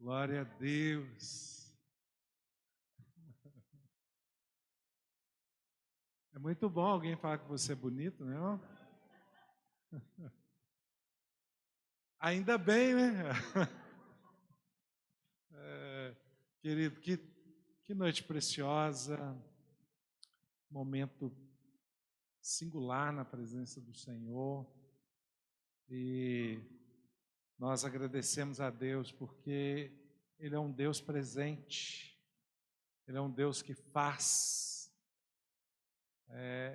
Glória a Deus. É muito bom alguém falar que você é bonito, né? Ainda bem, né? Querido, que noite preciosa, momento singular na presença do Senhor. E nós agradecemos a Deus porque Ele é um Deus presente, Ele é um Deus que faz.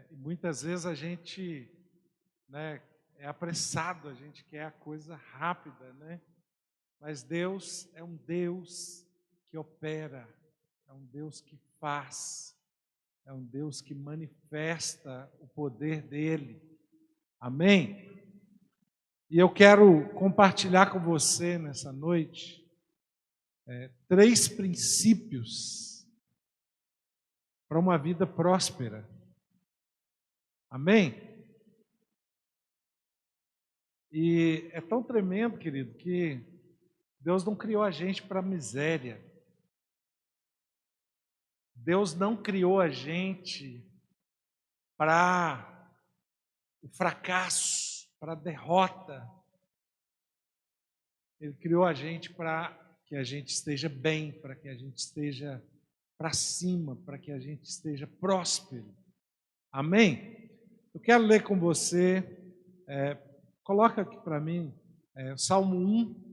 E muitas vezes a gente, né, é apressado, a gente quer a coisa rápida, né? Mas Deus é um Deus que opera, é um Deus que faz, é um Deus que manifesta o poder dEle. Amém? E eu quero compartilhar com você nessa noite 3 princípios para uma vida próspera. Amém? E é tão tremendo, querido, que Deus não criou a gente para miséria. Deus não criou a gente para o fracasso, para a derrota. Ele criou a gente para que a gente esteja bem, para que a gente esteja para cima, para que a gente esteja próspero. Amém? Eu quero ler com você, coloca aqui para mim, Salmo 1.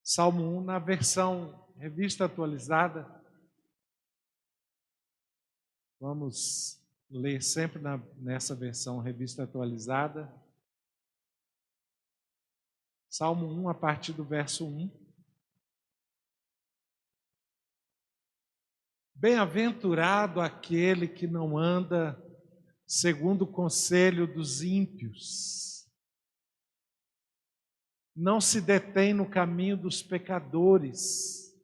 Salmo 1 na versão revista atualizada. Vamos ler sempre nessa versão revista atualizada. Salmo 1, a partir do verso 1. Bem-aventurado aquele que não anda segundo o conselho dos ímpios, não se detém no caminho dos pecadores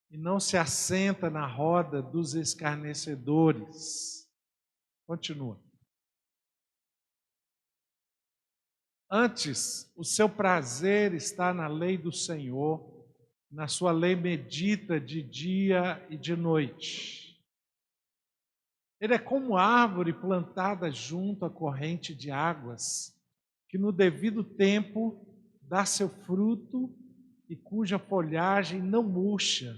e não se assenta na roda dos escarnecedores. Continua. Antes, o seu prazer está na lei do Senhor, na sua lei medita de dia e de noite. Ele é como árvore plantada junto à corrente de águas, que no devido tempo dá seu fruto e cuja folhagem não murcha,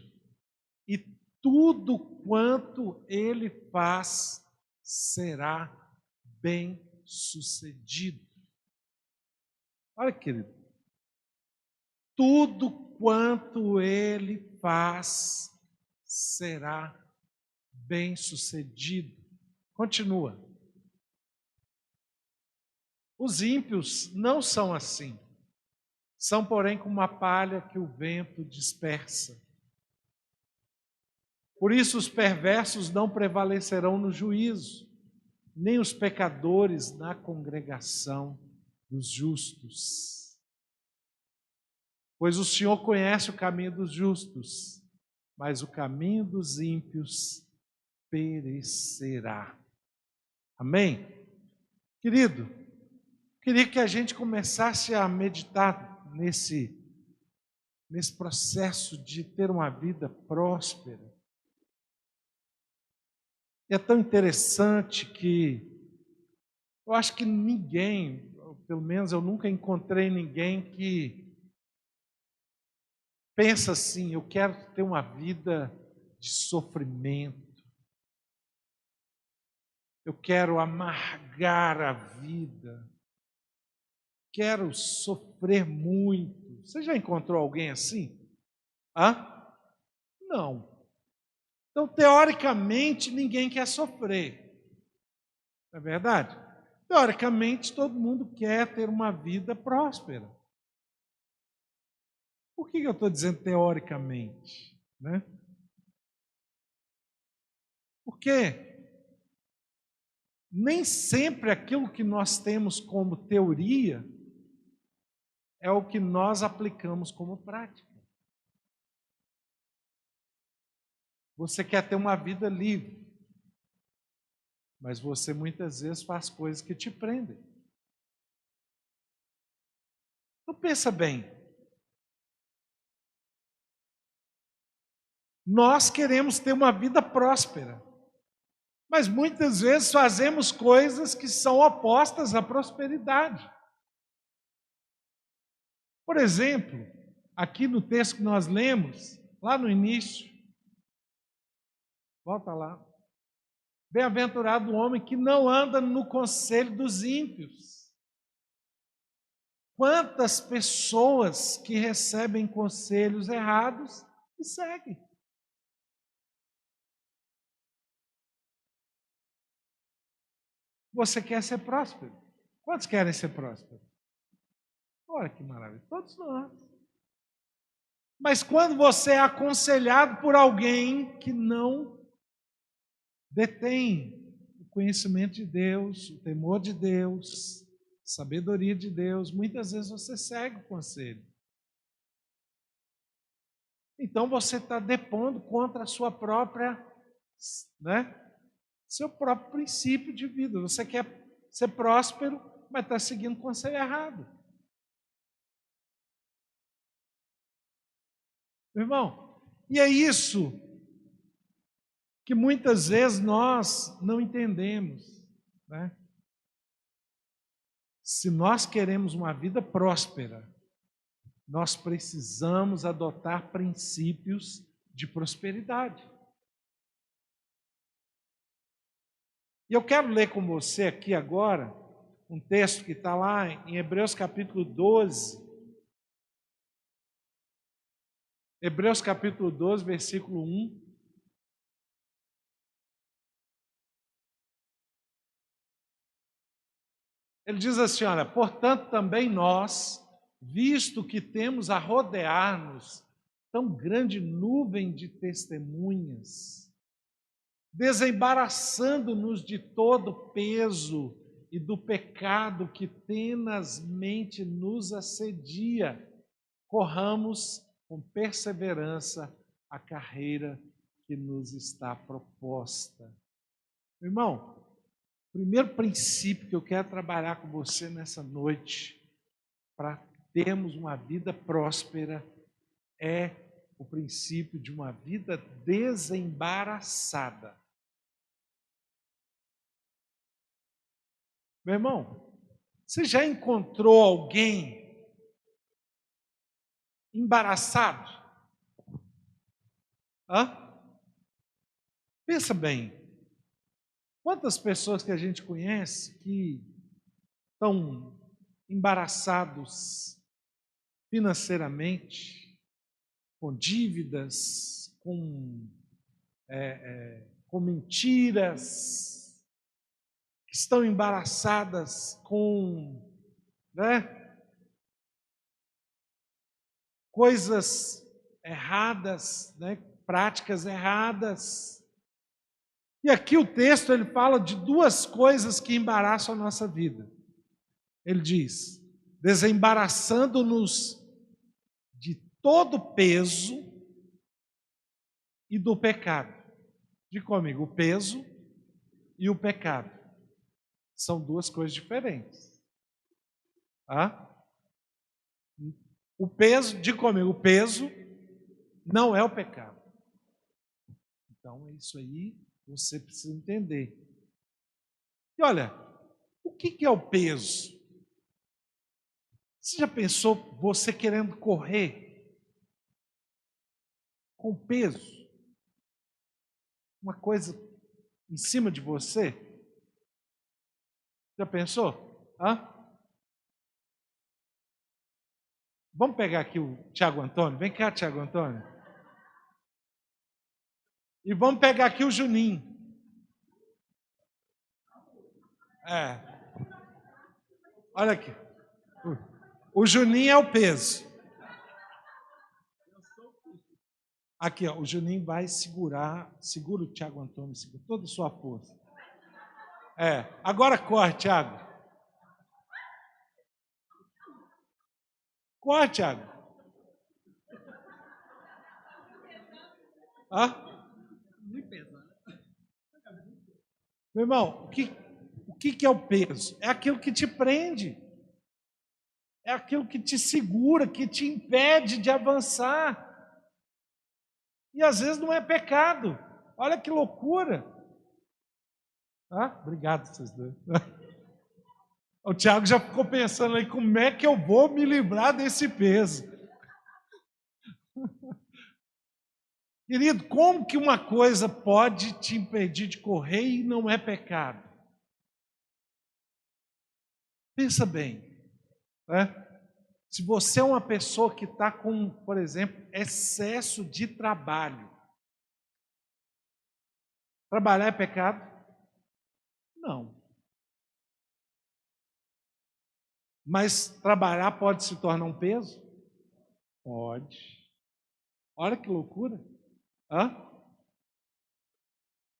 e tudo quanto ele faz será bem sucedido. Olha, querido, tudo quanto ele faz será bem sucedido. Continua. Os ímpios não são assim. São, porém, como uma palha que o vento dispersa. Por isso os perversos não prevalecerão no juízo, nem os pecadores na congregação dos justos. Pois o Senhor conhece o caminho dos justos, mas o caminho dos ímpios perecerá. Amém? Querido, queria que a gente começasse a meditar nesse processo de ter uma vida próspera. E é tão interessante que eu acho que ninguém, pelo menos eu nunca encontrei ninguém que pensa assim, eu quero ter uma vida de sofrimento. Eu quero amargar a vida. Quero sofrer muito. Você já encontrou alguém assim? Não. Então, teoricamente, ninguém quer sofrer. Não é verdade? Teoricamente, todo mundo quer ter uma vida próspera. Por que eu estou dizendo teoricamente? Né? Porque nem sempre aquilo que nós temos como teoria é o que nós aplicamos como prática. Você quer ter uma vida livre, mas você muitas vezes faz coisas que te prendem. Então pensa bem, Nós queremos ter uma vida próspera, mas muitas vezes fazemos coisas que são opostas à prosperidade. Por exemplo, aqui no texto que nós lemos, lá no início, volta lá. Bem-aventurado o homem que não anda no conselho dos ímpios. Quantas pessoas que recebem conselhos errados e seguem. Você quer ser próspero? Quantos querem ser prósperos? Olha que maravilha, todos nós. Mas quando você é aconselhado por alguém que não detém o conhecimento de Deus, o temor de Deus, a sabedoria de Deus, muitas vezes você segue o conselho. Então você está depondo contra a sua própria, seu próprio princípio de vida. Você quer ser próspero, mas está seguindo o conselho errado. Irmão, e é isso que muitas vezes nós não entendemos, né? Se nós queremos uma vida próspera, nós precisamos adotar princípios de prosperidade. E eu quero ler com você aqui agora um texto que está lá em Hebreus capítulo 12. Hebreus capítulo 12, versículo 1. Ele diz assim, olha, portanto também nós, visto que temos a rodear-nos tão grande nuvem de testemunhas, desembaraçando-nos de todo peso e do pecado que tenazmente nos assedia, corramos com perseverança a carreira que nos está proposta. Irmão, o primeiro princípio que eu quero trabalhar com você nessa noite, para termos uma vida próspera, é o princípio de uma vida desembaraçada. Meu irmão, você já encontrou alguém embaraçado? Pensa bem, quantas pessoas que a gente conhece que estão embaraçados financeiramente, com dívidas, com mentiras, que estão embaraçadas com coisas erradas, práticas erradas. E aqui o texto ele fala de duas coisas que embaraçam a nossa vida. Ele diz, desembaraçando-nos de todo peso e do pecado. Diga comigo, o peso e o pecado. São duas coisas diferentes. O peso, diga comigo, o peso não é o pecado. Então, é isso aí, você precisa entender. E olha, o que é o peso? Você já pensou você querendo correr com peso? Uma coisa em cima de você? Já pensou? Vamos pegar aqui o Tiago Antônio. Vem cá, Tiago Antônio. E vamos pegar aqui o Juninho. Olha aqui. O Juninho é o peso. Aqui, ó, o Juninho vai segura o Tiago Antônio, segura toda a sua força. Agora corre, Tiago. Corre, Tiago. Muito pesado. Meu irmão, o que é o peso? É aquilo que te prende. É aquilo que te segura, que te impede de avançar. E às vezes não é pecado. Olha que loucura. Obrigado, vocês dois. O Tiago já ficou pensando aí, como é que eu vou me livrar desse peso? Querido, como que uma coisa pode te impedir de correr e não é pecado? Pensa bem, né? Se você é uma pessoa que está com, por exemplo, excesso de trabalho, trabalhar é pecado? Não. Mas trabalhar pode se tornar um peso? Pode. Olha que loucura.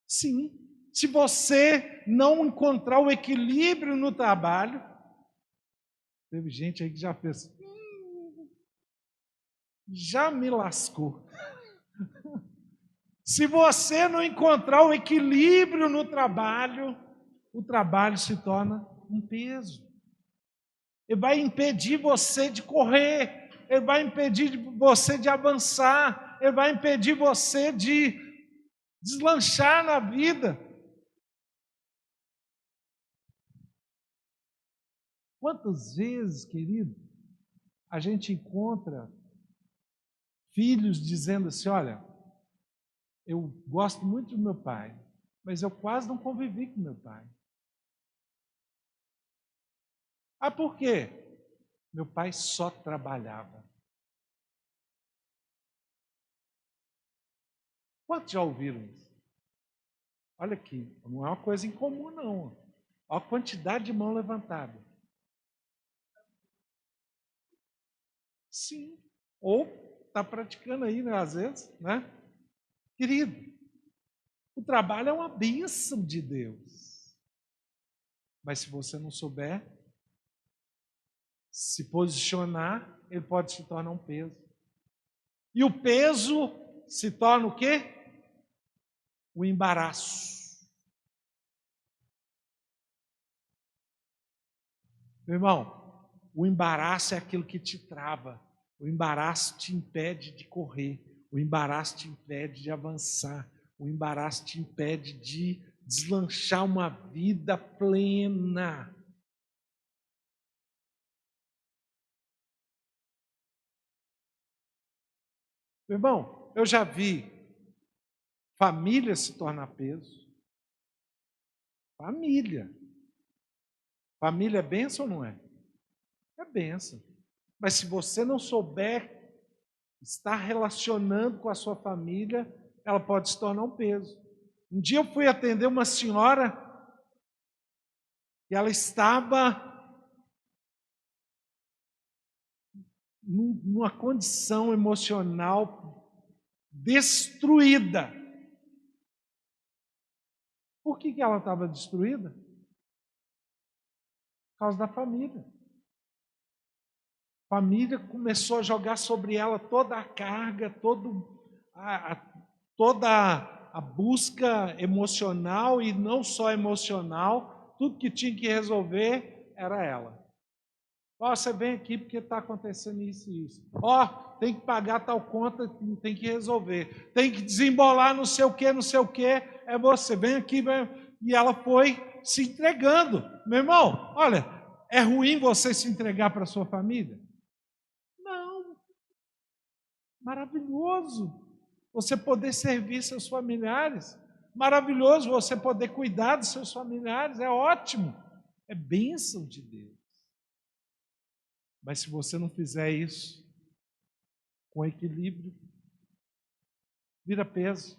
Sim. Se você não encontrar o equilíbrio no trabalho, teve gente aí que já fez. Já me lascou. Se você não encontrar o equilíbrio no trabalho, o trabalho se torna um peso. Ele vai impedir você de correr, ele vai impedir você de avançar, ele vai impedir você de deslanchar na vida. Quantas vezes, querido, a gente encontra filhos dizendo assim, olha, eu gosto muito do meu pai, mas eu quase não convivi com meu pai. Por quê? Meu pai só trabalhava. Quantos já ouviram isso? Olha aqui, não é uma coisa incomum não. Olha a quantidade de mão levantada. Sim. Ou está praticando aí, né, às vezes, né? Querido, o trabalho é uma bênção de Deus. Mas se você não souber se posicionar, ele pode se tornar um peso. E o peso se torna o quê? O embaraço. Meu irmão, o embaraço é aquilo que te trava. O embaraço te impede de correr. O embaraço te impede de avançar. O embaraço te impede de deslanchar uma vida plena. Meu irmão, eu já vi família se tornar peso. Família. Família é bênção ou não é? É bênção. Mas se você não souber estar relacionando com a sua família, ela pode se tornar um peso. Um dia eu fui atender uma senhora e ela estava numa condição emocional destruída. Por que ela estava destruída? Por causa da família. A família começou a jogar sobre ela toda a carga, toda a busca emocional e não só emocional, tudo que tinha que resolver era ela. Você vem aqui porque está acontecendo isso e isso. Tem que pagar tal conta, tem que resolver. Tem que desembolar não sei o que, é você. Vem aqui, e ela foi se entregando. Meu irmão, olha, é ruim você se entregar para a sua família? Não. Maravilhoso você poder servir seus familiares. Maravilhoso você poder cuidar dos seus familiares. É ótimo. É bênção de Deus. Mas se você não fizer isso com equilíbrio, vira peso.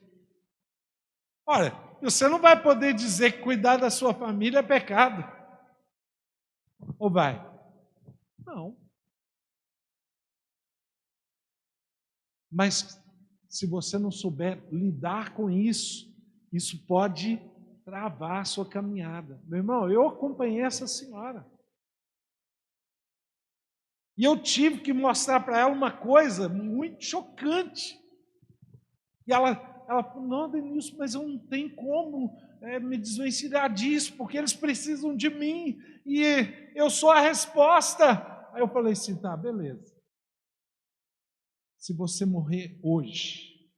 Olha, você não vai poder dizer que cuidar da sua família é pecado. Ou vai? Não. Mas se você não souber lidar com isso, isso pode travar a sua caminhada. Meu irmão, eu acompanhei essa senhora. E eu tive que mostrar para ela uma coisa muito chocante. E ela falou, não, Denilson, mas eu não tenho como me desvencilhar disso, porque eles precisam de mim, e eu sou a resposta. Aí eu falei assim, tá, beleza. Se você morrer hoje,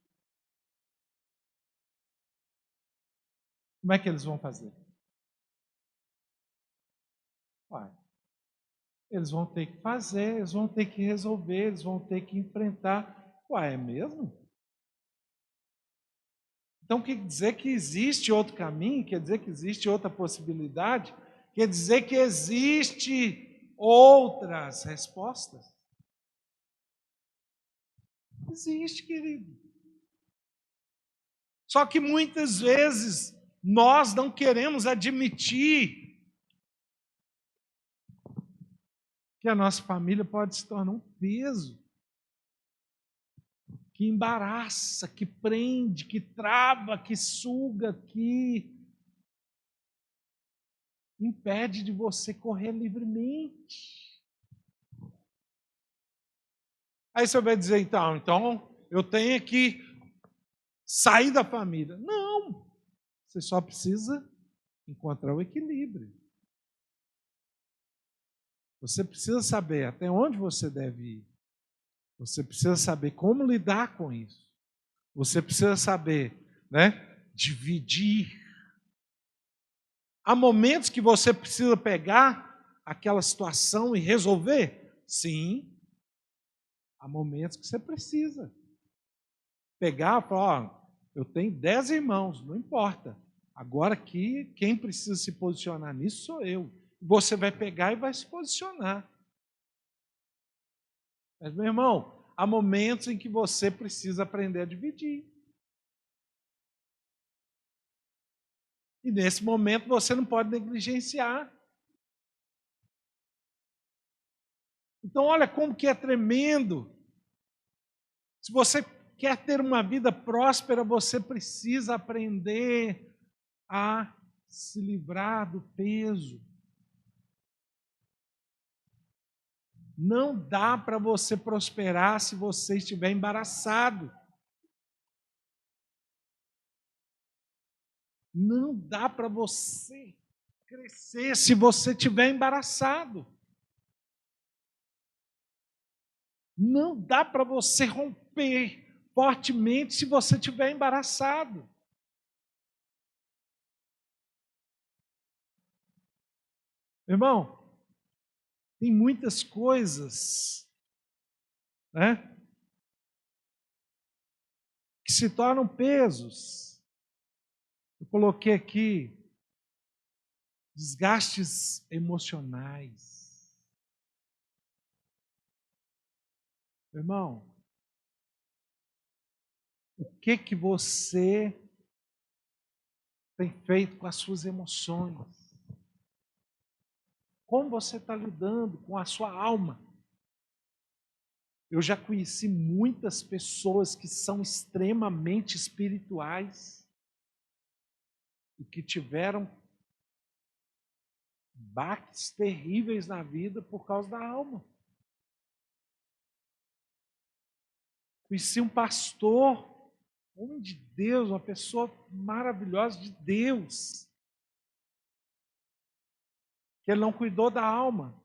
Como é que eles vão fazer? Uai, eles vão ter que fazer, eles vão ter que resolver, eles vão ter que enfrentar. Uai, é mesmo? Então quer dizer que existe outro caminho, quer dizer que existe outra possibilidade, quer dizer que existe outras respostas? Existe, querido. Só que muitas vezes nós não queremos admitir que a nossa família pode se tornar um peso, que embaraça, que prende, que trava, que suga, que impede de você correr livremente. Aí você vai dizer, então eu tenho que sair da família. Não, você só precisa encontrar o equilíbrio. Você precisa saber até onde você deve ir. Você precisa saber como lidar com isso. Você precisa saber, dividir. Há momentos que você precisa pegar aquela situação e resolver? Sim. Há momentos que você precisa pegar e falar, eu tenho 10 irmãos, não importa. Agora aqui, quem precisa se posicionar nisso sou eu. Você vai pegar e vai se posicionar. Mas, meu irmão, há momentos em que você precisa aprender a dividir. E nesse momento você não pode negligenciar. Então, olha como que é tremendo. Se você quer ter uma vida próspera, você precisa aprender a se livrar do peso. Não dá para você prosperar se você estiver embaraçado. Não dá para você crescer se você estiver embaraçado. Não dá para você romper fortemente se você estiver embaraçado. Irmão, tem muitas coisas, que se tornam pesos. Eu coloquei aqui desgastes emocionais. Irmão, o que você tem feito com as suas emoções? Como você está lidando com a sua alma? Eu já conheci muitas pessoas que são extremamente espirituais e que tiveram baques terríveis na vida por causa da alma. Conheci um pastor, homem de Deus, uma pessoa maravilhosa de Deus, que ele não cuidou da alma.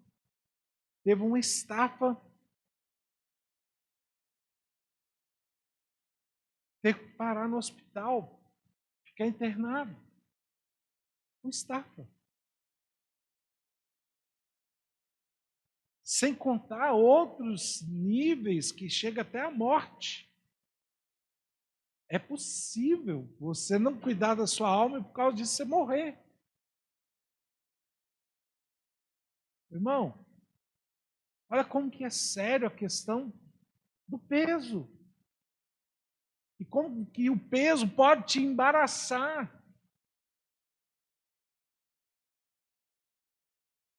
Teve uma estafa, teve que parar no hospital, ficar internado. Uma estafa. Sem contar outros níveis que chega até a morte. É possível você não cuidar da sua alma e por causa disso você morrer. Irmão, olha como que é sério a questão do peso. E como que o peso pode te embaraçar.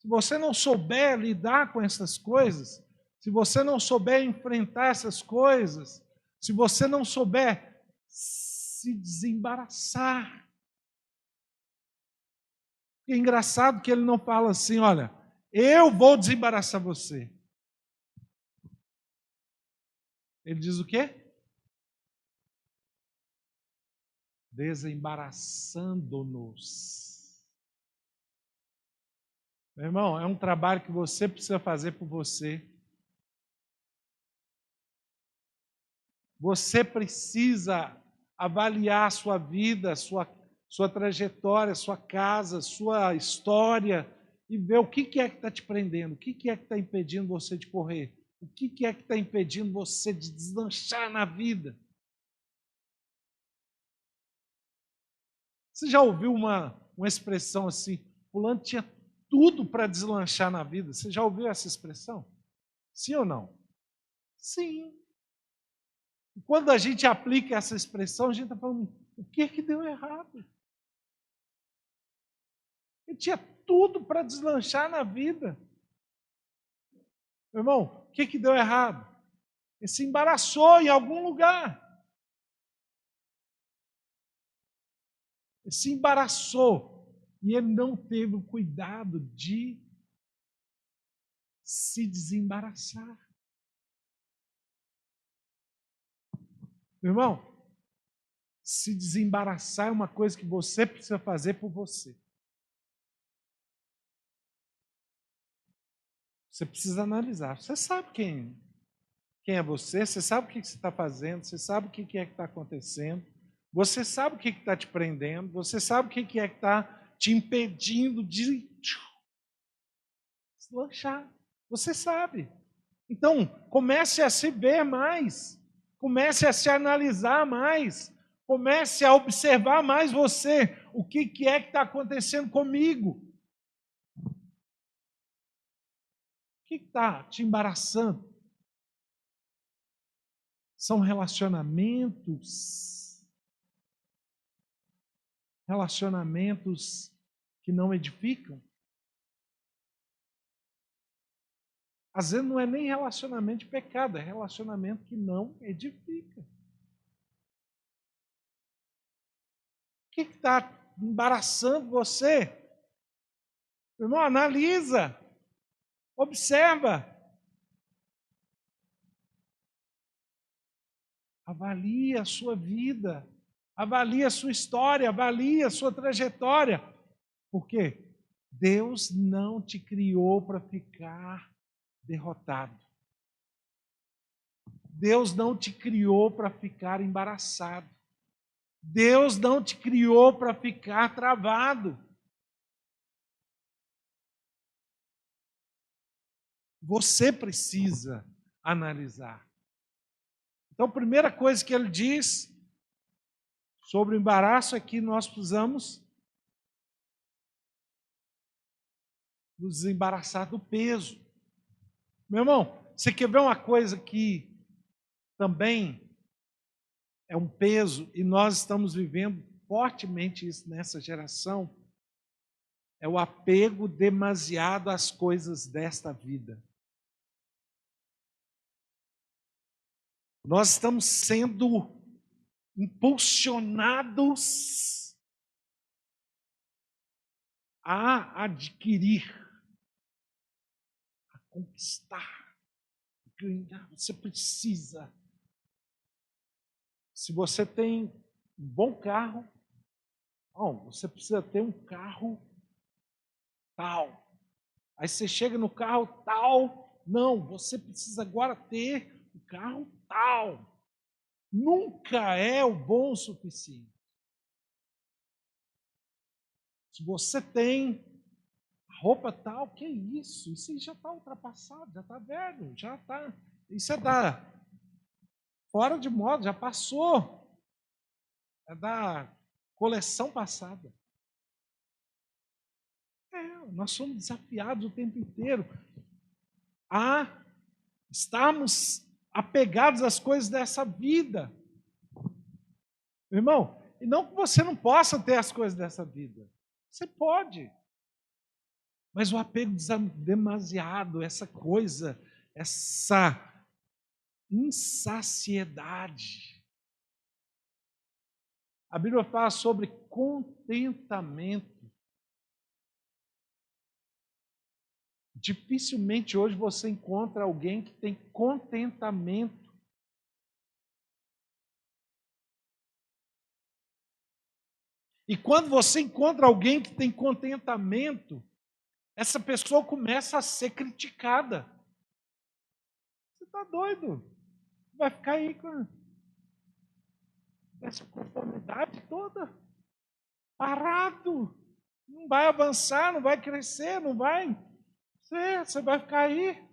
Se você não souber lidar com essas coisas, se você não souber enfrentar essas coisas, se você não souber se desembaraçar. É engraçado que ele não fala assim, olha, eu vou desembaraçar você. Ele diz o quê? Desembaraçando-nos. Meu irmão, é um trabalho que você precisa fazer por você. Você precisa avaliar a sua vida, sua trajetória, sua casa, sua história, e ver o que é que está te prendendo, o que é que está impedindo você de correr, o que é que está impedindo você de deslanchar na vida. Você já ouviu uma expressão assim, fulano tinha tudo para deslanchar na vida? Você já ouviu essa expressão? Sim ou não? Sim. E quando a gente aplica essa expressão, a gente está falando, o que deu errado? Ele tinha tudo para deslanchar na vida. Meu irmão, o que deu errado? Ele se embaraçou em algum lugar. Ele se embaraçou e ele não teve o cuidado de se desembaraçar. Meu irmão, se desembaraçar é uma coisa que você precisa fazer por você. Você precisa analisar. Você sabe quem é você, você sabe o que você está fazendo, você sabe o que é que está acontecendo, você sabe o que está te prendendo, você sabe o que é que está te impedindo de deslanchar. Você sabe. Então, comece a se ver mais, comece a se analisar mais, comece a observar mais você, o que é que está acontecendo comigo. O que está te embaraçando? São relacionamentos que não edificam. Às vezes não é nem relacionamento de pecado, é relacionamento que não edifica. O que está embaraçando você? Irmão, analisa, observa. Avalie a sua vida, avalie a sua história, avalie a sua trajetória. Por quê? Deus não te criou para ficar derrotado. Deus não te criou para ficar embaraçado. Deus não te criou para ficar travado. Você precisa analisar. Então, a primeira coisa que ele diz sobre o embaraço é que nós precisamos nos desembaraçar do peso. Meu irmão, você quer ver uma coisa que também é um peso, e nós estamos vivendo fortemente isso nessa geração, é o apego demasiado às coisas desta vida. Nós estamos sendo impulsionados a adquirir, a conquistar, a ganhar. Você precisa. Se você tem um bom carro, você precisa ter um carro tal. Aí você chega no carro tal, não, você precisa agora ter o carro tal. Nunca é o bom o suficiente. Se você tem roupa tal, que isso? Isso aí já está ultrapassado, já está velho, já está. Isso é da fora de moda, já passou. É da coleção passada. Nós somos desafiados o tempo inteiro a estarmos apegados às coisas dessa vida. Meu irmão, e não que você não possa ter as coisas dessa vida. Você pode. Mas o apego demasiado, essa coisa, essa insaciedade. A Bíblia fala sobre contentamento. Dificilmente hoje você encontra alguém que tem contentamento. E quando você encontra alguém que tem contentamento, essa pessoa começa a ser criticada. Você está doido? Vai ficar aí com essa conformidade toda? parado. Não vai avançar, não vai crescer, não vai. Você vai ficar aí.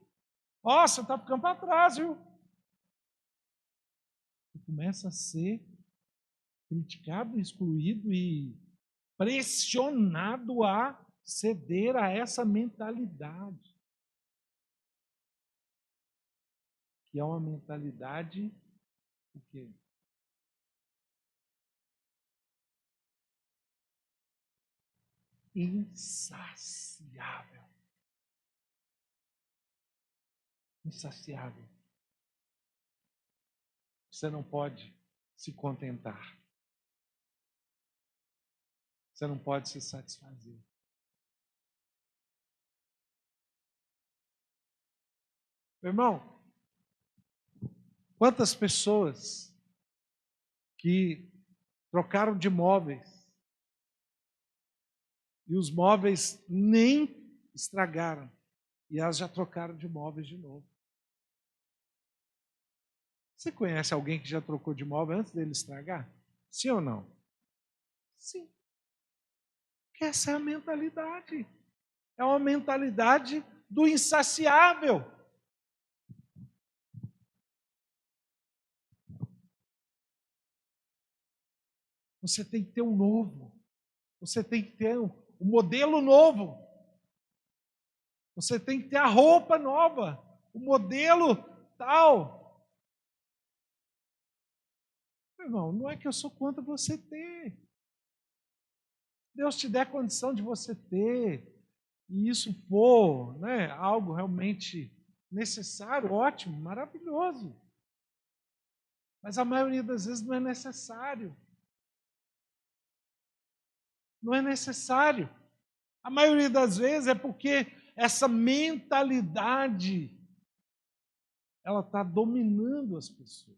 Nossa, está ficando para trás, viu? Você começa a ser criticado, excluído e pressionado a ceder a essa mentalidade. Que é uma mentalidade o quê? Insaciável. Insaciável. Você não pode se contentar. Você não pode se satisfazer. Meu irmão, quantas pessoas que trocaram de móveis e os móveis nem estragaram e elas já trocaram de móveis de novo. Você conhece alguém que já trocou de móvel antes dele estragar? Sim ou não? Sim. Porque essa é a mentalidade. É uma mentalidade do insaciável. Você tem que ter um novo. Você tem que ter um modelo novo. Você tem que ter a roupa nova. O modelo tal. Meu irmão, não é que eu sou contra você ter. Deus te der condição de você ter, e isso for, né, algo realmente necessário, ótimo, maravilhoso. Mas a maioria das vezes não é necessário. Não é necessário. A maioria das vezes é porque essa mentalidade ela está dominando as pessoas.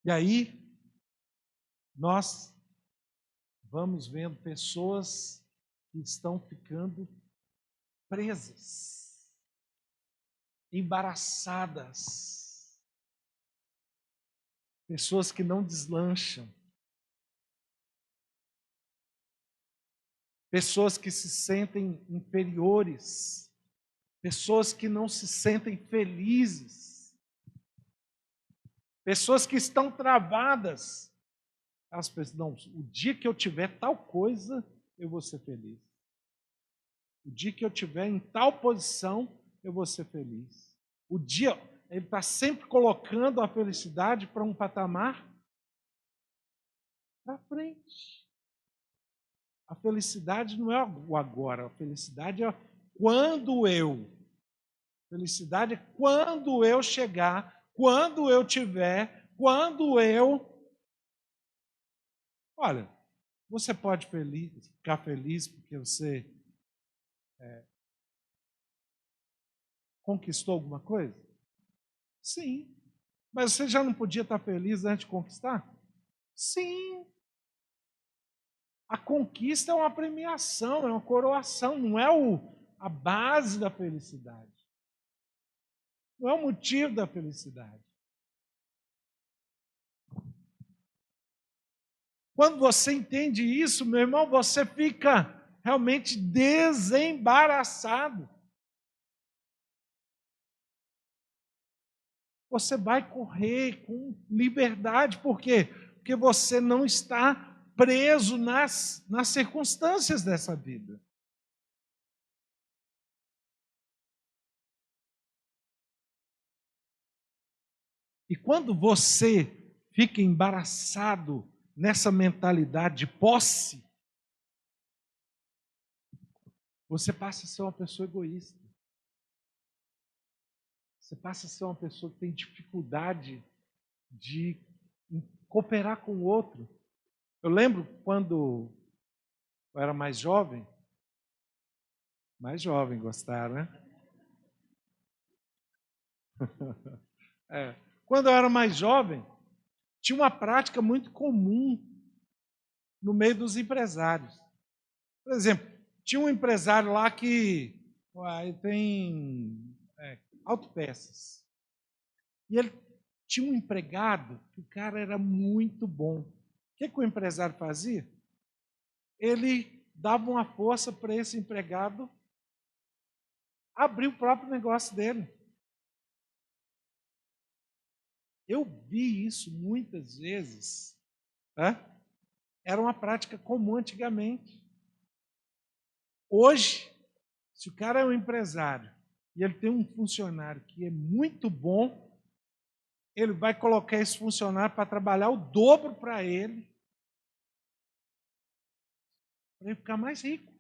E aí, nós vamos vendo pessoas que estão ficando presas, embaraçadas, pessoas que não deslancham, pessoas que se sentem inferiores, pessoas que não se sentem felizes, pessoas que estão travadas. Elas pensam, não, o dia que eu tiver tal coisa, eu vou ser feliz. O dia que eu tiver em tal posição, eu vou ser feliz. O dia, ele está sempre colocando a felicidade para um patamar para frente. A felicidade não é o agora, a felicidade é quando eu. Felicidade é quando eu chegar, quando eu tiver, quando eu. Olha, você pode ficar feliz porque você conquistou alguma coisa? Sim. Mas você já não podia estar feliz antes de conquistar? Sim. A conquista é uma premiação, é uma coroação, não é a base da felicidade. Não é o motivo da felicidade. Quando você entende isso, meu irmão, você fica realmente desembaraçado. Você vai correr com liberdade, por quê? Porque você não está preso nas circunstâncias dessa vida. E quando você fica embaraçado nessa mentalidade de posse, você passa a ser uma pessoa egoísta. Você passa a ser uma pessoa que tem dificuldade de cooperar com o outro. Eu lembro quando eu era mais jovem, gostaram, né? Quando eu era mais jovem, tinha uma prática muito comum no meio dos empresários. Por exemplo, tinha um empresário lá que tem autopeças. E ele Tinha um empregado que o cara era muito bom. O que o empresário fazia? Ele dava uma força para esse empregado abrir o próprio negócio dele. Eu vi isso muitas vezes. Era uma prática comum antigamente. Hoje, se o cara é um empresário e ele tem um funcionário que é muito bom, ele vai colocar esse funcionário para trabalhar o dobro para ele ficar mais rico.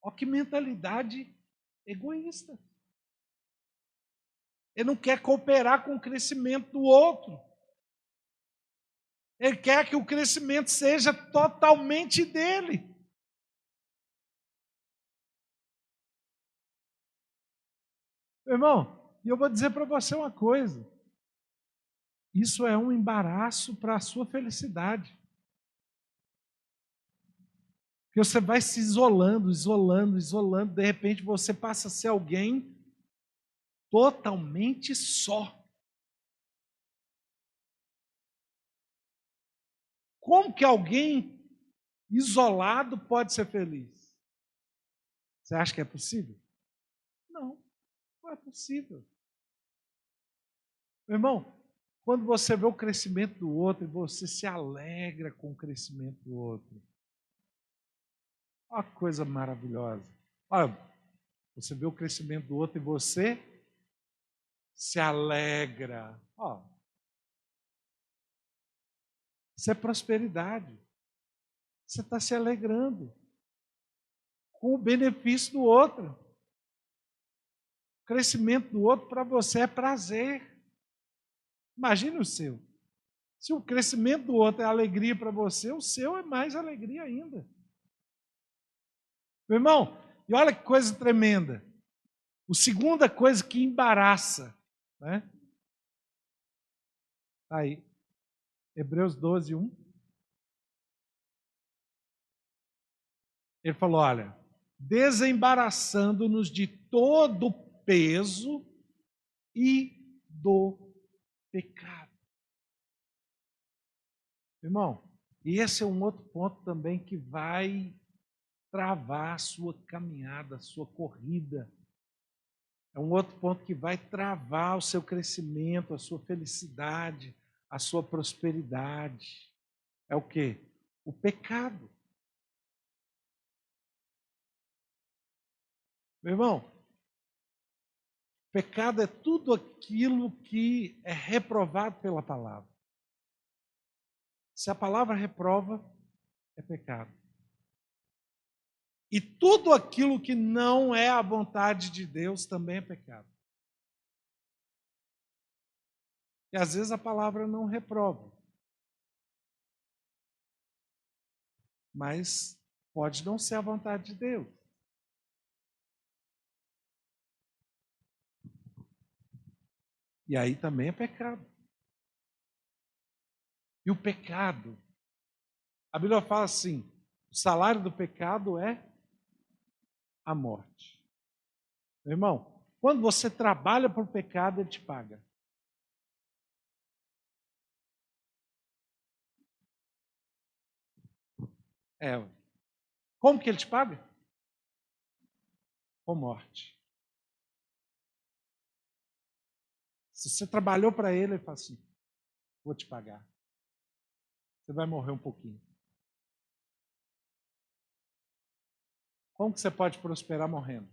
Olha que mentalidade egoísta. Ele não quer cooperar com o crescimento do outro. Ele quer que o crescimento seja totalmente dele. Meu irmão, e eu vou dizer para você uma coisa. Isso é um embaraço para a sua felicidade. Porque você vai se isolando, de repente você passa a ser alguém totalmente só. Como que alguém isolado pode ser feliz? Você acha que é possível? Não, não é possível. Meu irmão, quando você vê o crescimento do outro e você se alegra com o crescimento do outro, olha que coisa maravilhosa. Olha, você vê o crescimento do outro e você se alegra. Isso é prosperidade. Você está se alegrando com o benefício do outro. O crescimento do outro para você é prazer. Imagine o seu. Se o crescimento do outro é alegria para você, o seu é mais alegria ainda. Meu irmão, e olha que coisa tremenda. A segunda coisa que embaraça, né? Aí, Hebreus 12, 1. Ele falou, olha, desembaraçando-nos de todo o peso e do pecado. Irmão, e esse é um outro ponto também que vai travar a sua caminhada, a sua corrida. É um outro ponto que vai travar o seu crescimento, a sua felicidade, a sua prosperidade. É o quê? O pecado. Meu irmão, pecado é tudo aquilo que é reprovado pela palavra. Se a palavra reprova, é pecado. E tudo aquilo que não é a vontade de Deus também é pecado. E às vezes a palavra não reprova. Mas pode não ser a vontade de Deus. E aí também é pecado. E o pecado, a Bíblia fala assim, o salário do pecado é a morte. Meu irmão, quando você trabalha por pecado, ele te paga. Como que ele te paga? Com morte. Se você trabalhou para ele, ele fala assim, vou te pagar. Você vai morrer um pouquinho. Como que você pode prosperar morrendo?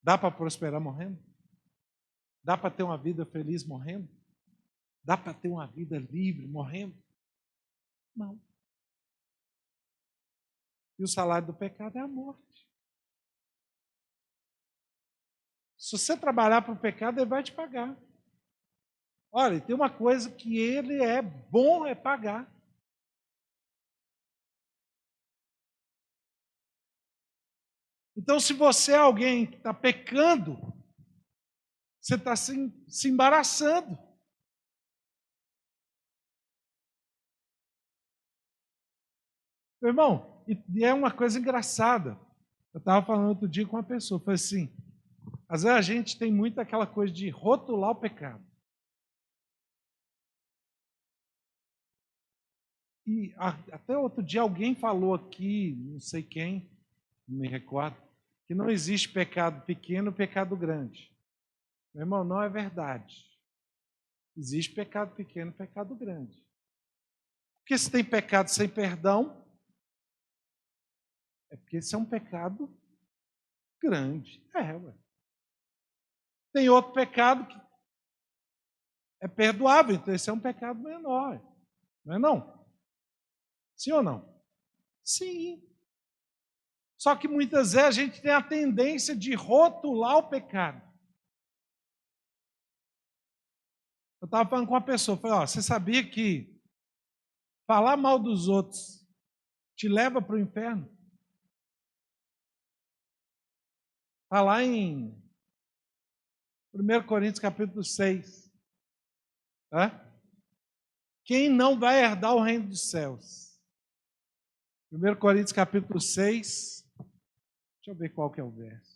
Dá para prosperar morrendo? Dá para ter uma vida feliz morrendo? Dá para ter uma vida livre morrendo? Não. E o salário do pecado é a morte. Se você trabalhar para o pecado, ele vai te pagar. Olha, tem uma coisa que ele é bom é pagar. Então, se você é alguém que está pecando, você está se embaraçando. Meu irmão, e é uma coisa engraçada. Eu estava falando outro dia com uma pessoa, falei assim, às vezes a gente tem muito aquela coisa de rotular o pecado. E até outro dia alguém falou aqui, não sei quem, não me recordo, que não existe pecado pequeno e pecado grande. Meu irmão, não é verdade. Existe pecado pequeno e pecado grande. Porque se tem pecado sem perdão, é porque esse é um pecado grande. Ué. Tem outro pecado que é perdoável, então esse é um pecado menor. Não é não? Sim ou não? Sim. Só que muitas vezes a gente tem a tendência de rotular o pecado. Eu estava falando com uma pessoa, falei, ó, você sabia que falar mal dos outros te leva para o inferno? Está lá em 1 Coríntios capítulo 6. Quem não vai herdar o reino dos céus? 1 Coríntios capítulo 6. Deixa eu ver qual que é o verso.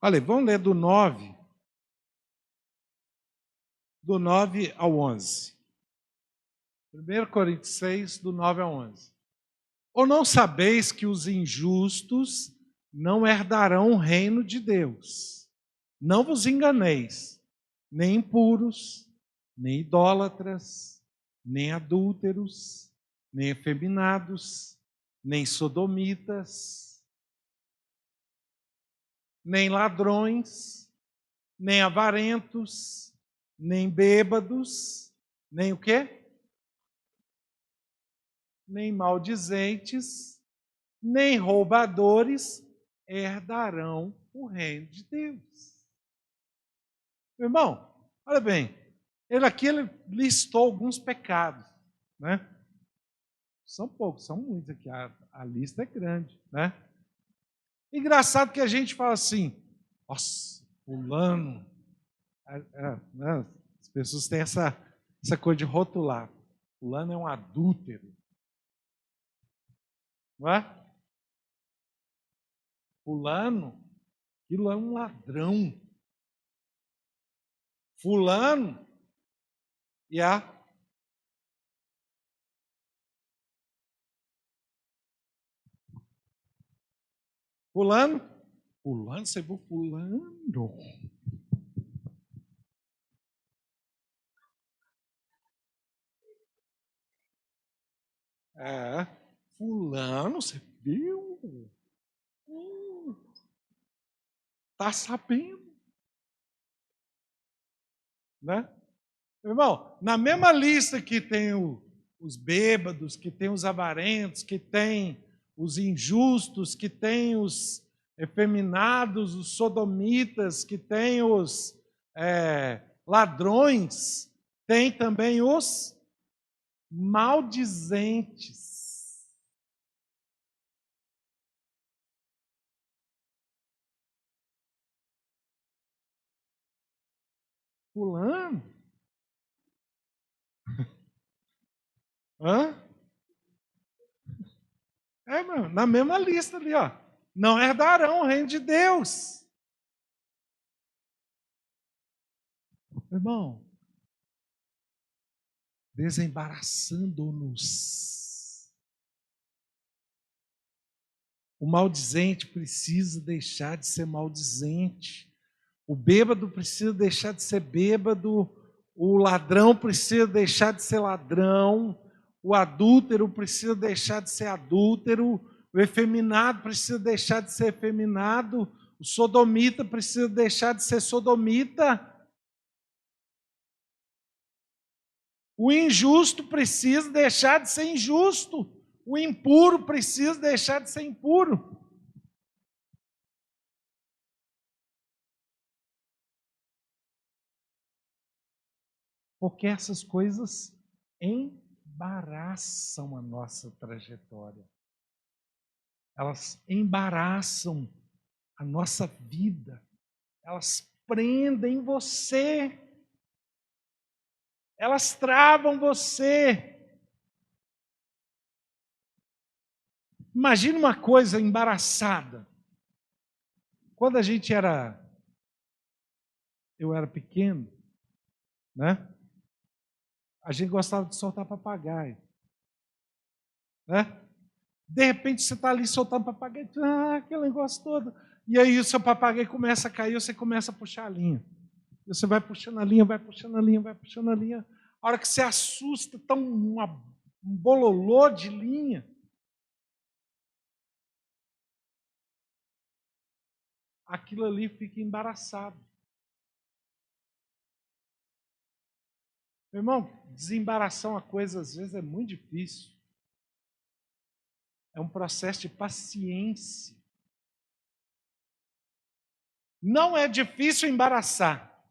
Olha, vamos ler do 9 ao 11. 1 Coríntios 6, do 9 ao 11. Ou não sabeis que os injustos não herdarão o reino de Deus? Não vos enganeis, nem impuros, nem idólatras, nem adúlteros, nem efeminados, nem sodomitas, nem ladrões, nem avarentos, nem bêbados, nem o quê? Nem maldizentes, nem roubadores herdarão o reino de Deus. Meu irmão, olha bem, ele listou alguns pecados, né? São poucos, são muitos aqui, a lista é grande, né? Engraçado que a gente fala assim, nossa, fulano, né? As pessoas têm essa coisa de rotular, fulano é um adúltero, não é? Fulano, aquilo é um ladrão. Fulano, fulano, você viu fulano? Fulano, você viu? Tá sabendo, né? Irmão, na mesma lista que tem os bêbados, que tem os avarentos, que tem os injustos, que tem os efeminados, os sodomitas, que tem os ladrões, tem também os maldizentes. Fulano? Hã? Mano, na mesma lista ali, ó. Não herdarão o reino de Deus. Irmão, desembaraçando-nos. O maldizente precisa deixar de ser maldizente. O bêbado precisa deixar de ser bêbado. O ladrão precisa deixar de ser ladrão. O adúltero precisa deixar de ser adúltero. O efeminado precisa deixar de ser efeminado. O sodomita precisa deixar de ser sodomita. O injusto precisa deixar de ser injusto. O impuro precisa deixar de ser impuro. Porque essas coisas envergonham. embaraçam a nossa trajetória. Elas embaraçam a nossa vida. Elas prendem você. Elas travam você. Imagina uma coisa embaraçada. Quando eu era pequeno, né? A gente gostava de soltar papagaio, né? De repente você está ali soltando papagaio, aquele negócio todo. E aí o seu papagaio começa a cair, você começa a puxar a linha. Você vai puxando a linha, vai puxando a linha, vai puxando a linha. A hora que você assusta, está um bololô de linha. Aquilo ali fica embaraçado. Meu irmão, desembaraçar uma coisa às vezes é muito difícil. É um processo de paciência. Não é difícil embaraçar.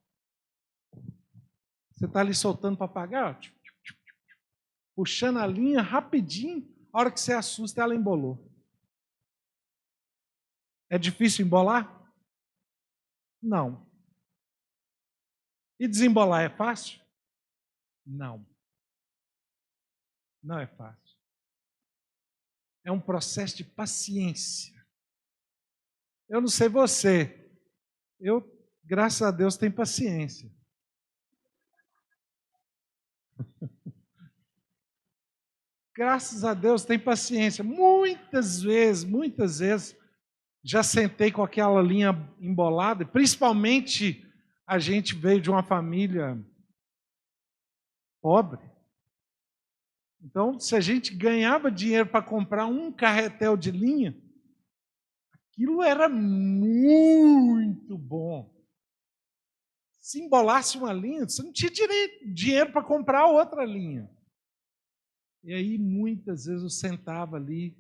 Você está ali soltando papagaio, puxando a linha rapidinho, a hora que você assusta, ela embolou. É difícil embolar? Não. E desembolar é fácil? Não. Não é fácil. É um processo de paciência. Eu não sei você, eu, graças a Deus, tenho paciência. Graças a Deus, tenho paciência. Muitas vezes, já sentei com aquela linha embolada, principalmente a gente veio de uma família pobre. Então, se a gente ganhava dinheiro para comprar um carretel de linha, aquilo era muito bom. Se embolasse uma linha, você não tinha dinheiro para comprar outra linha. E aí, muitas vezes, eu sentava ali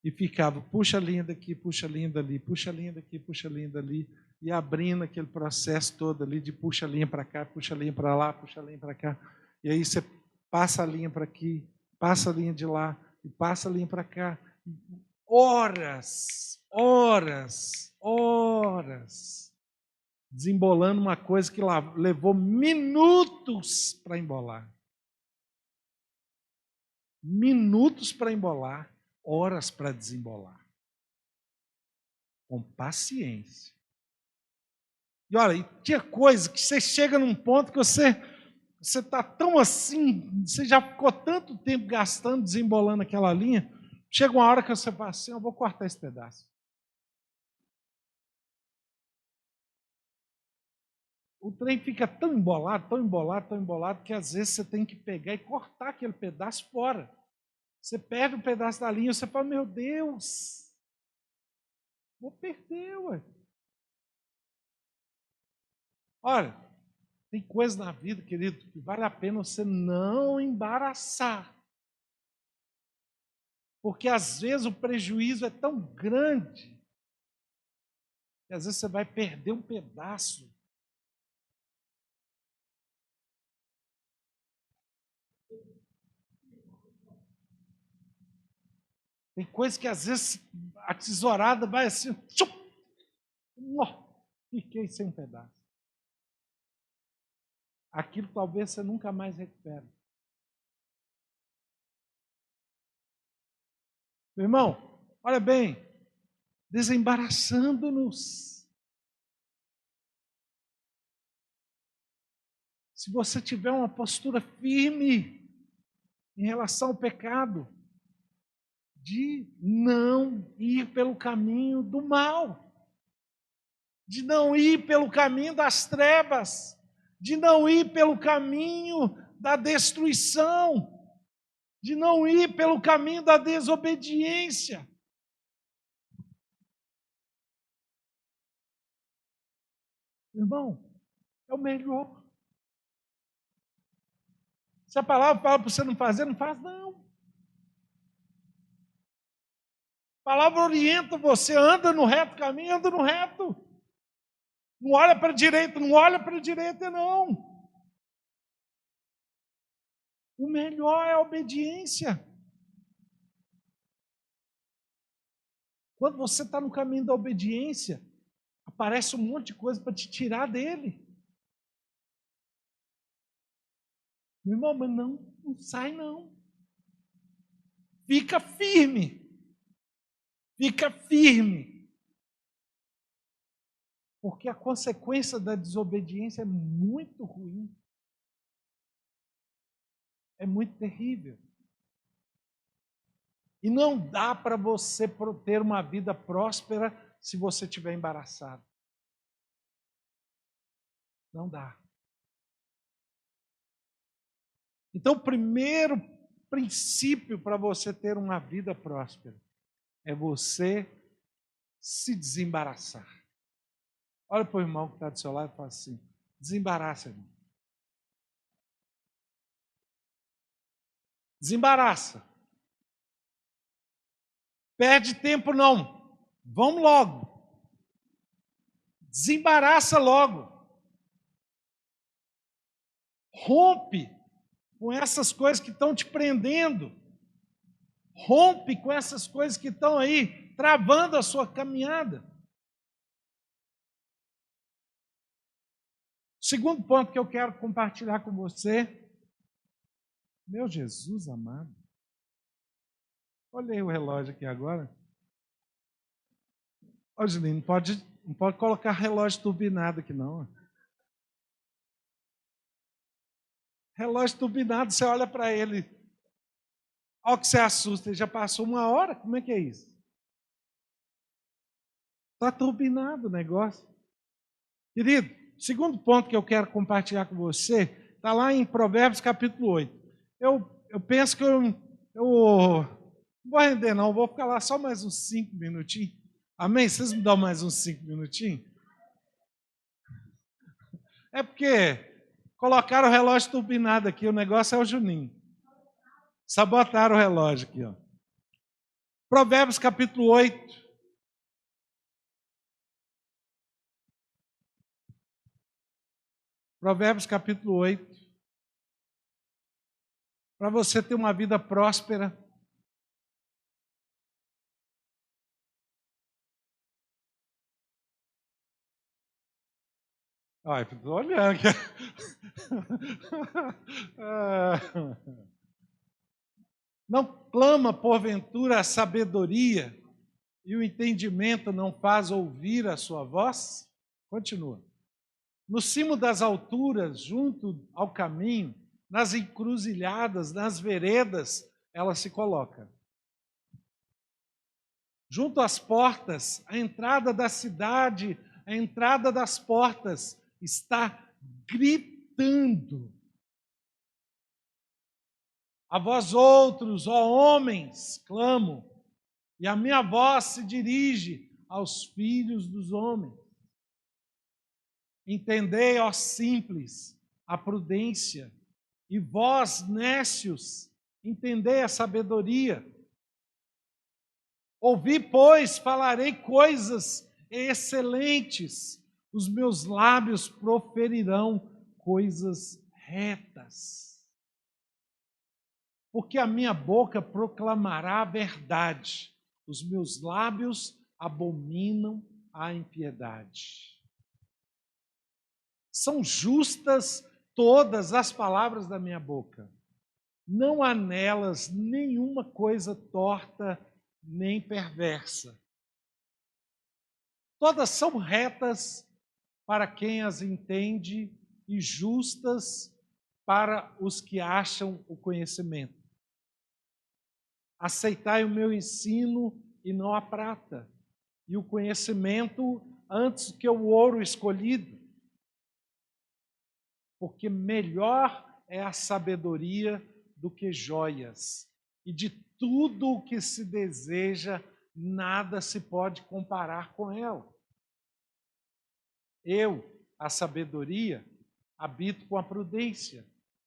e ficava, puxa a linha daqui, puxa a linha dali, puxa a linha daqui, puxa a linha dali, e abrindo aquele processo todo ali de puxa a linha para cá, puxa a linha para lá, puxa a linha para cá. E aí você passa a linha para aqui, passa a linha de lá, e passa a linha para cá. Horas, desembolando uma coisa que levou minutos para embolar. Minutos para embolar, horas para desembolar. Com paciência. E olha, tinha coisa que você chega num ponto que você está tão assim, você já ficou tanto tempo gastando, desembolando aquela linha, chega uma hora que você fala assim, eu vou cortar esse pedaço. O trem fica tão embolado, que às vezes você tem que pegar e cortar aquele pedaço fora. Você pega um pedaço da linha e você fala, meu Deus, vou perder, ué. Olha, tem coisas na vida, querido, que vale a pena você não embaraçar. Porque às vezes o prejuízo é tão grande, que às vezes você vai perder um pedaço. Tem coisas que às vezes a tesourada vai assim, fiquei sem um pedaço. Aquilo talvez você nunca mais recupere. Meu irmão, olha bem, desembaraçando-nos. Se você tiver uma postura firme em relação ao pecado, de não ir pelo caminho do mal, de não ir pelo caminho das trevas, de não ir pelo caminho da destruição, de não ir pelo caminho da desobediência. Irmão, é o melhor. Se a palavra fala para você não fazer, não faz não. A palavra orienta você, anda no reto caminho, anda no reto. Não olha para a direita, não olha para a direita, não. O melhor é a obediência. Quando você está no caminho da obediência, aparece um monte de coisa para te tirar dele. Meu irmão, mas não sai não. Fica firme. Fica firme. Porque a consequência da desobediência é muito ruim. É muito terrível. E não dá para você ter uma vida próspera se você estiver embaraçado. Não dá. Então, o primeiro princípio para você ter uma vida próspera é você se desembaraçar. Olha para o irmão que está do seu lado e fala assim: desembaraça, irmão. Desembaraça. Perde tempo não. Vamos logo. Desembaraça logo. Rompe com essas coisas que estão te prendendo. Rompe com essas coisas que estão aí travando a sua caminhada. O segundo ponto que eu quero compartilhar com você, meu Jesus amado. Olhei o relógio aqui agora. Ô, Julinho, não pode colocar relógio turbinado aqui, não. Relógio turbinado, você olha para ele. Olha que você assusta, ele já passou 1 hora? Como é que é isso? Está turbinado o negócio. Querido, o segundo ponto que eu quero compartilhar com você, está lá em Provérbios capítulo 8. Eu penso que eu não vou render não, vou ficar lá só mais uns 5 minutinhos. Amém? Vocês me dão mais uns 5 minutinhos? É porque colocaram o relógio turbinado aqui, o negócio é o Juninho. Sabotaram o relógio aqui, ó. Provérbios capítulo 8. Provérbios capítulo 8. Para você ter uma vida próspera. Olha, estou olhando aqui. Não clama porventura a sabedoria e o entendimento não faz ouvir a sua voz? Continua. No cimo das alturas, junto ao caminho, nas encruzilhadas, nas veredas, ela se coloca. Junto às portas, a entrada da cidade, a entrada das portas, está gritando. A vós outros, ó homens, clamo, e a minha voz se dirige aos filhos dos homens. Entendei, ó simples, a prudência, e vós, nécios, entendei a sabedoria. Ouvi, pois, falarei coisas excelentes, os meus lábios proferirão coisas retas. Porque a minha boca proclamará a verdade, os meus lábios abominam a impiedade. São justas todas as palavras da minha boca. Não há nelas nenhuma coisa torta nem perversa. Todas são retas para quem as entende e justas para os que acham o conhecimento. Aceitai o meu ensino e não a prata, e o conhecimento antes que o ouro escolhido. Porque melhor é a sabedoria do que joias, e de tudo o que se deseja, nada se pode comparar com ela. Eu, a sabedoria, habito com a prudência,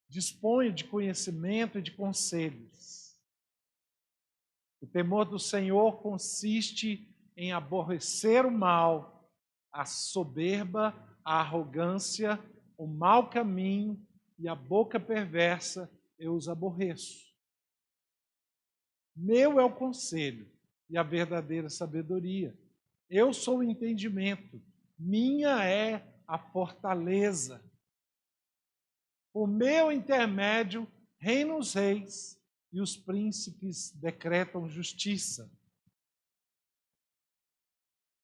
disponho de conhecimento e de conselhos. O temor do Senhor consiste em aborrecer o mal, a soberba, a arrogância, o mau caminho e a boca perversa eu os aborreço. Meu é o conselho e a verdadeira sabedoria. Eu sou o entendimento, minha é a fortaleza. Por meu intermédio, reinam os reis e os príncipes decretam justiça.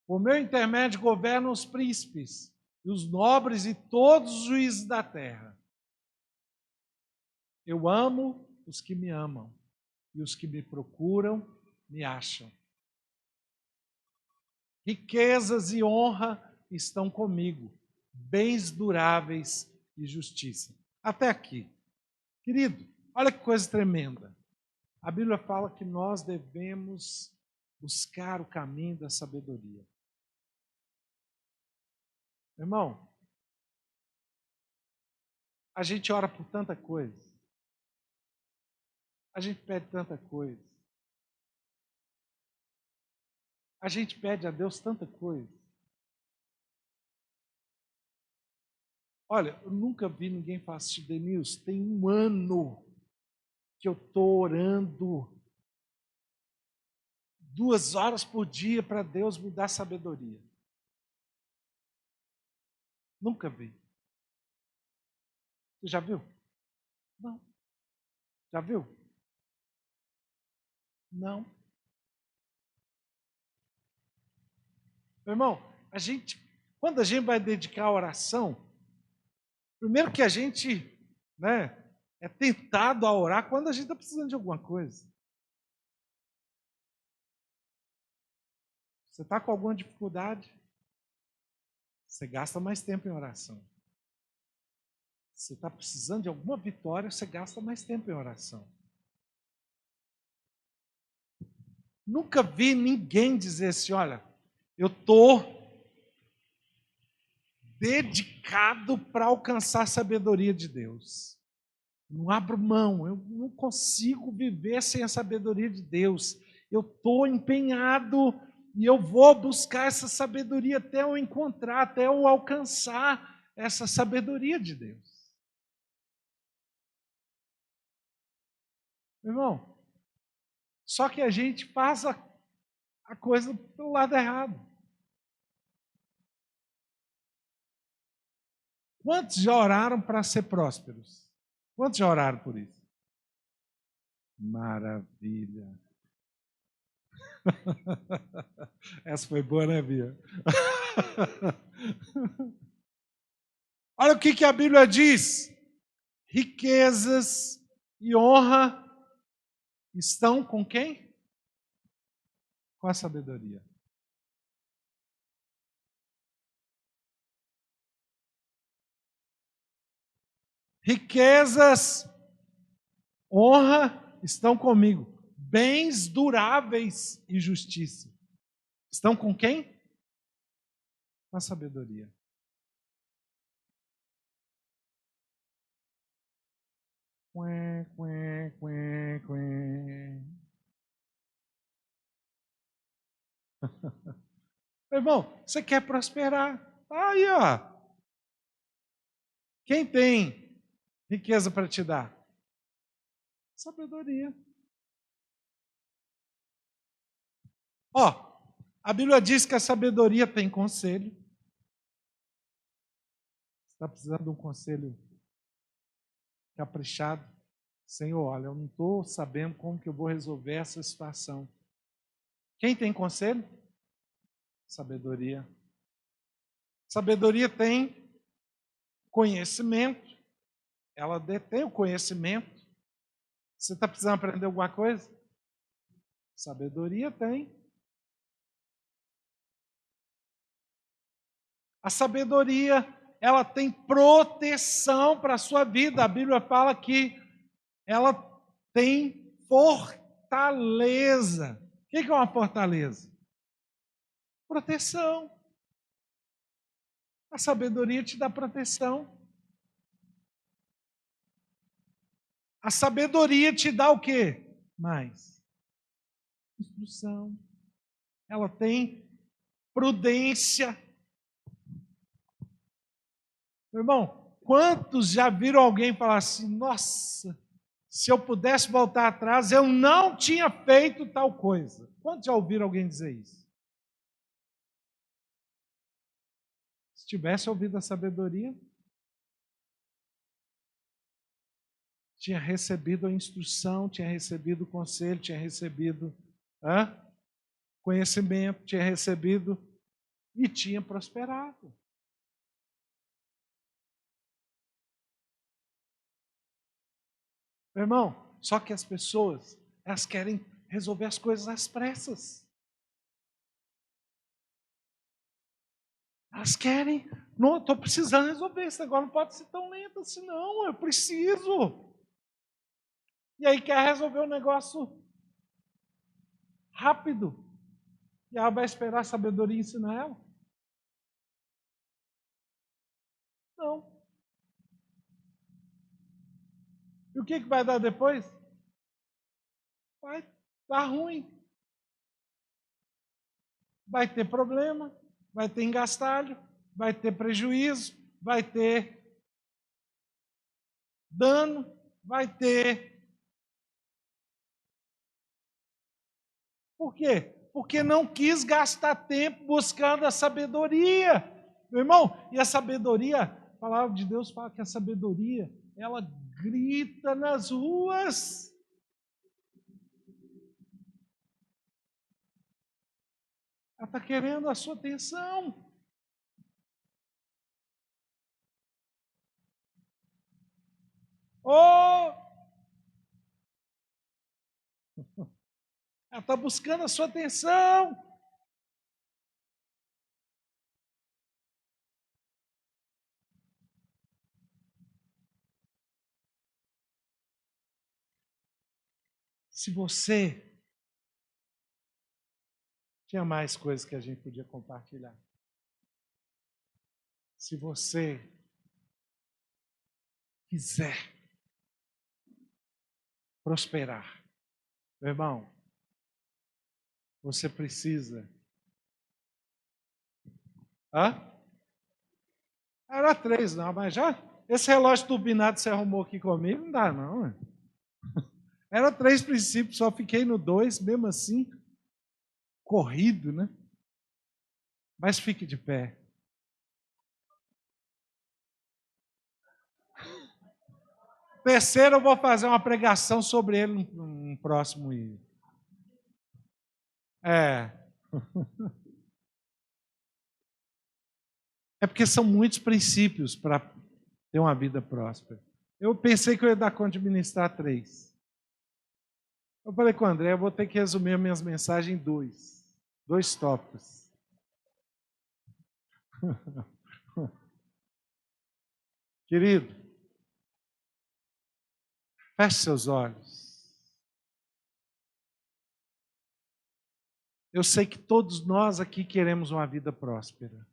Por meu intermédio, governam os príncipes e os nobres e todos os juízes da terra. Eu amo os que me amam e os que me procuram me acham. Riquezas e honra estão comigo, bens duráveis e justiça. Até aqui. Querido, olha que coisa tremenda. A Bíblia fala que nós devemos buscar o caminho da sabedoria. Irmão, a gente ora por tanta coisa. A gente pede tanta coisa. A gente pede a Deus tanta coisa. Olha, eu nunca vi ninguém falar assim, Denilson, tem 1 ano que eu estou orando 2 horas por dia para Deus me dar sabedoria. Nunca vi. Você já viu? Não. Já viu? Não. Meu irmão, quando a gente vai dedicar a oração, primeiro que a gente, é tentado a orar quando a gente está precisando de alguma coisa. Você está com alguma dificuldade, você gasta mais tempo em oração. Você está precisando de alguma vitória, você gasta mais tempo em oração. Nunca vi ninguém dizer assim, olha, eu estou dedicado para alcançar a sabedoria de Deus. Não abro mão, eu não consigo viver sem a sabedoria de Deus. Eu estou empenhado e eu vou buscar essa sabedoria até eu encontrar, até eu alcançar essa sabedoria de Deus. Irmão, só que a gente faz a coisa pelo lado errado. Quantos já oraram para ser prósperos? Quantos já oraram por isso? Maravilha. Essa foi boa, né, Bia? Olha o que a Bíblia diz. Riquezas e honra estão com quem? Com a sabedoria. Riquezas, honra estão comigo. Bens duráveis e justiça. Estão com quem? Com a sabedoria. Irmão, você quer prosperar? Aí, ó. Quem tem riqueza para te dar? Sabedoria. Ó, a Bíblia diz que a sabedoria tem conselho. Você está precisando de um conselho caprichado? Senhor, olha, eu não estou sabendo como que eu vou resolver essa situação. Quem tem conselho? Sabedoria. Sabedoria tem conhecimento. Ela detém o conhecimento. Você está precisando aprender alguma coisa? Sabedoria tem. A sabedoria, ela tem proteção para a sua vida. A Bíblia fala que ela tem fortaleza. O que é uma fortaleza? Proteção. A sabedoria te dá proteção. A sabedoria te dá o quê? Mais instrução. Ela tem prudência. Meu irmão, quantos já viram alguém falar assim, nossa, Se eu pudesse voltar atrás, eu não tinha feito tal coisa. Quantos já ouviram alguém dizer isso? Se tivesse ouvido a sabedoria, tinha recebido a instrução, tinha recebido o conselho, tinha recebido conhecimento, tinha recebido e tinha prosperado. Meu irmão, só que as pessoas, elas querem resolver as coisas às pressas. Elas querem, não, estou precisando resolver, isso agora não pode ser tão lento assim, não, eu preciso. E aí quer resolver o negócio rápido. E ela vai esperar a sabedoria ensinar ela? Não. E o que vai dar depois? Vai dar ruim. Vai ter problema, vai ter engastalho, vai ter prejuízo, vai ter dano, vai ter. Por quê? Porque não quis gastar tempo buscando a sabedoria. Meu irmão, e a sabedoria, a palavra de Deus fala que a sabedoria, ela grita nas ruas. Ela está querendo a sua atenção. Oh! Ela está buscando a sua atenção. Se você... Tinha mais coisas que a gente podia compartilhar. Se você quiser prosperar, meu irmão, você precisa. Era 3, não, mas já. Esse relógio turbinado que você arrumou aqui comigo, não dá, não. Era 3 princípios, só fiquei no 2, mesmo assim, corrido, né? Mas fique de pé. Terceiro, eu vou fazer uma pregação sobre ele no próximo dia. É porque são muitos princípios para ter uma vida próspera. Eu pensei que eu ia dar conta de ministrar 3. Eu falei com o André, eu vou ter que resumir as minhas mensagens em 2 tópicos. Querido, feche seus olhos. Eu sei que todos nós aqui queremos uma vida próspera.